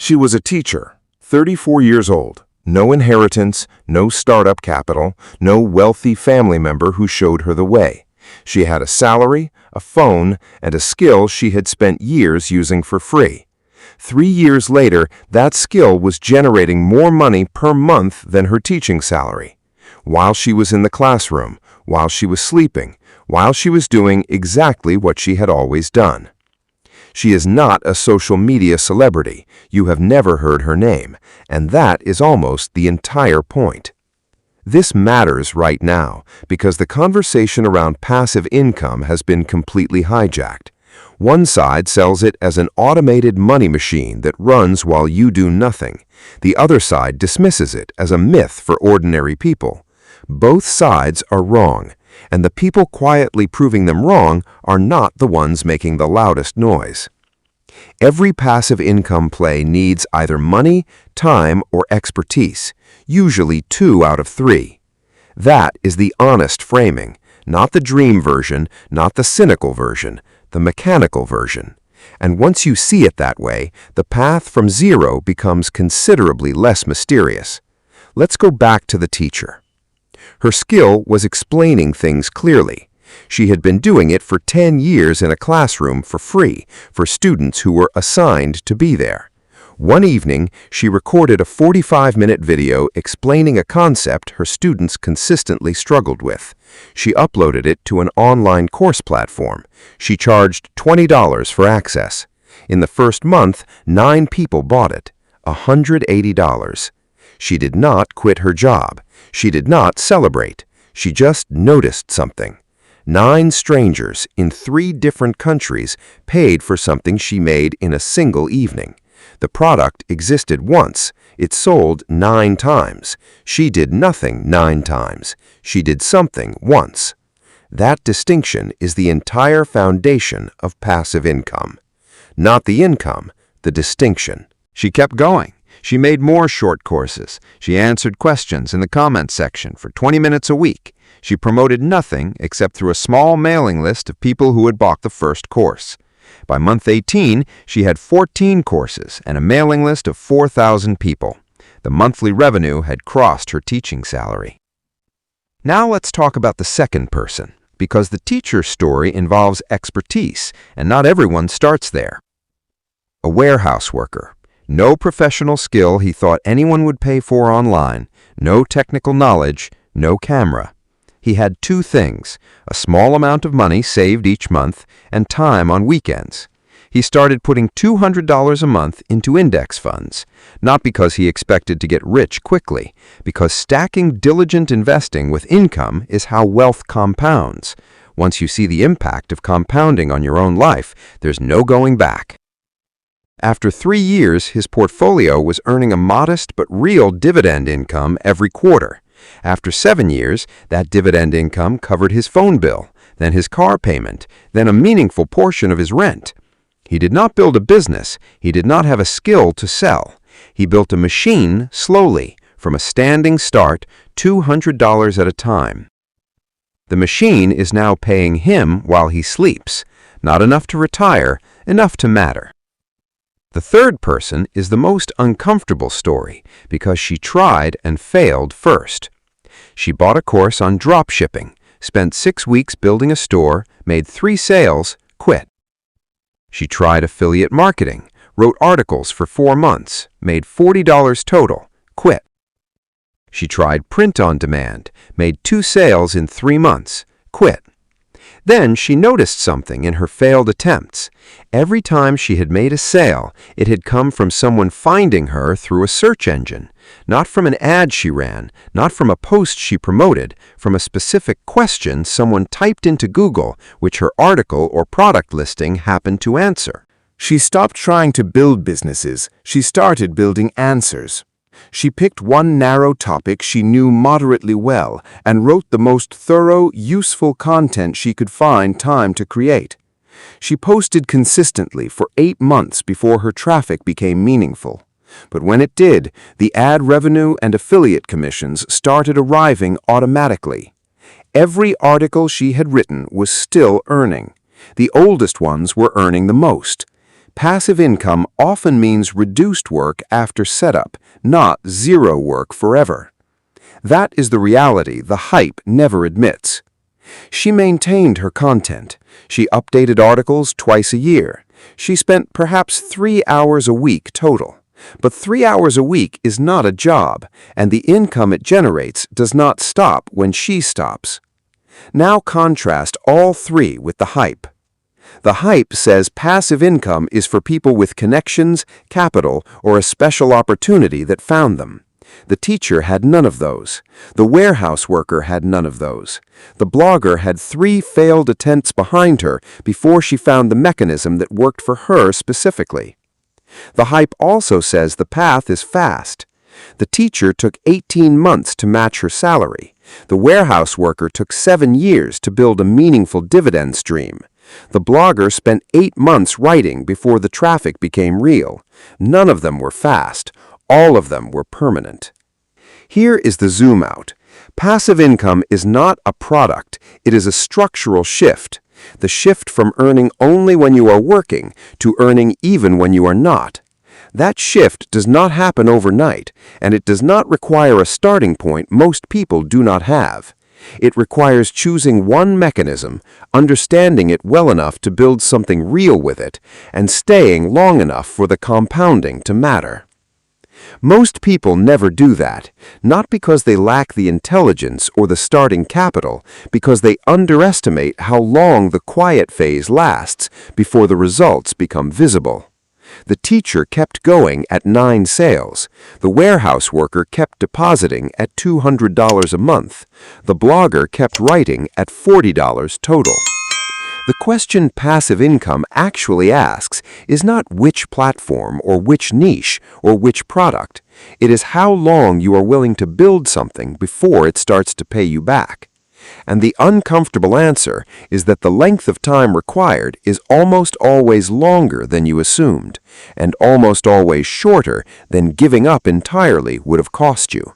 She was a teacher, 34 years old, no inheritance, no startup capital, no wealthy family member who showed her the way. She had a salary, a phone, and a skill she had spent years using for free. 3 years later, that skill was generating more money per month than her teaching salary. While she was in the classroom, while she was sleeping, while she was doing exactly what she had always done. She is not a social media celebrity. You have never heard her name, and that is almost the entire point. This matters right now because the conversation around passive income has been completely hijacked. One side sells it as an automated money machine that runs while you do nothing. The other side dismisses it as a myth for ordinary people. Both sides are wrong, and the people quietly proving them wrong are not the ones making the loudest noise. Every passive income play needs either money, time, or expertise, usually 2 out of 3. That is the honest framing, not the dream version, not the cynical version, the mechanical version. And once you see it that way, the path from zero becomes considerably less mysterious. Let's go back to the teacher. Her skill was explaining things clearly. She had been doing it for 10 years in a classroom for free for students who were assigned to be there. One evening, she recorded a 45-minute video explaining a concept her students consistently struggled with. She uploaded it to an online course platform. She charged $20 for access. In the first month, 9 people bought it, $180. She did not quit her job. She did not celebrate. She just noticed something. 9 strangers in 3 different countries paid for something she made in a single evening. The product existed once. It sold 9 times. She did nothing 9 times. She did something once. That distinction is the entire foundation of passive income. Not the income, the distinction. She kept going. She made more short courses. She answered questions in the comments section for 20 minutes a week. She promoted nothing except through a small mailing list of people who had bought the first course. By month 18, she had 14 courses and a mailing list of 4,000 people. The monthly revenue had crossed her teaching salary. Now let's talk about the second person, because the teacher's story involves expertise, and not everyone starts there. A warehouse worker. No professional skill he thought anyone would pay for online, no technical knowledge, no camera. He had 2 things, a small amount of money saved each month and time on weekends. He started putting $200 a month into index funds, not because he expected to get rich quickly, because stacking diligent investing with income is how wealth compounds. Once you see the impact of compounding on your own life, there's no going back. After 3 years, his portfolio was earning a modest but real dividend income every quarter. After 7 years, that dividend income covered his phone bill, then his car payment, then a meaningful portion of his rent. He did not build a business. He did not have a skill to sell. He built a machine slowly, from a standing start, $200 at a time. The machine is now paying him while he sleeps. Not enough to retire, enough to matter. The third person is the most uncomfortable story because she tried and failed first. She bought a course on drop shipping, spent 6 weeks building a store, made 3 sales, quit. She tried affiliate marketing, wrote articles for 4 months, made $40 total, quit. She tried print on demand, made 2 sales in 3 months, quit. Then she noticed something in her failed attempts. Every time she had made a sale, it had come from someone finding her through a search engine, not from an ad she ran, not from a post she promoted, from a specific question someone typed into Google, which her article or product listing happened to answer. She stopped trying to build businesses. She started building answers. She picked one narrow topic she knew moderately well and wrote the most thorough, useful content she could find time to create. She posted consistently for 8 months before her traffic became meaningful. But when it did, the ad revenue and affiliate commissions started arriving automatically. Every article she had written was still earning. The oldest ones were earning the most. Passive income often means reduced work after setup, not zero work forever. That is the reality the hype never admits. She maintained her content. She updated articles twice a year. She spent perhaps 3 hours a week total. But 3 hours a week is not a job, and the income it generates does not stop when she stops. Now contrast all three with the hype. The hype says passive income is for people with connections, capital, or a special opportunity that found them. The teacher had none of those. The warehouse worker had none of those. The blogger had 3 failed attempts behind her before she found the mechanism that worked for her specifically. The hype also says the path is fast. The teacher took 18 months to match her salary. The warehouse worker took 7 years to build a meaningful dividend stream. The blogger spent 8 months writing before the traffic became real. None of them were fast. All of them were permanent. Here is the zoom out. Passive income is not a product. It is a structural shift. The shift from earning only when you are working to earning even when you are not. That shift does not happen overnight, and it does not require a starting point most people do not have. It requires choosing one mechanism, understanding it well enough to build something real with it, and staying long enough for the compounding to matter. Most people never do that, not because they lack the intelligence or the starting capital, because they underestimate how long the quiet phase lasts before the results become visible. The teacher kept going at 9 sales. The warehouse worker kept depositing at $200 a month. The blogger kept writing at $40 total. The question passive income actually asks is not which platform or which niche or which product. It is how long you are willing to build something before it starts to pay you back. And the uncomfortable answer is that the length of time required is almost always longer than you assumed, and almost always shorter than giving up entirely would have cost you.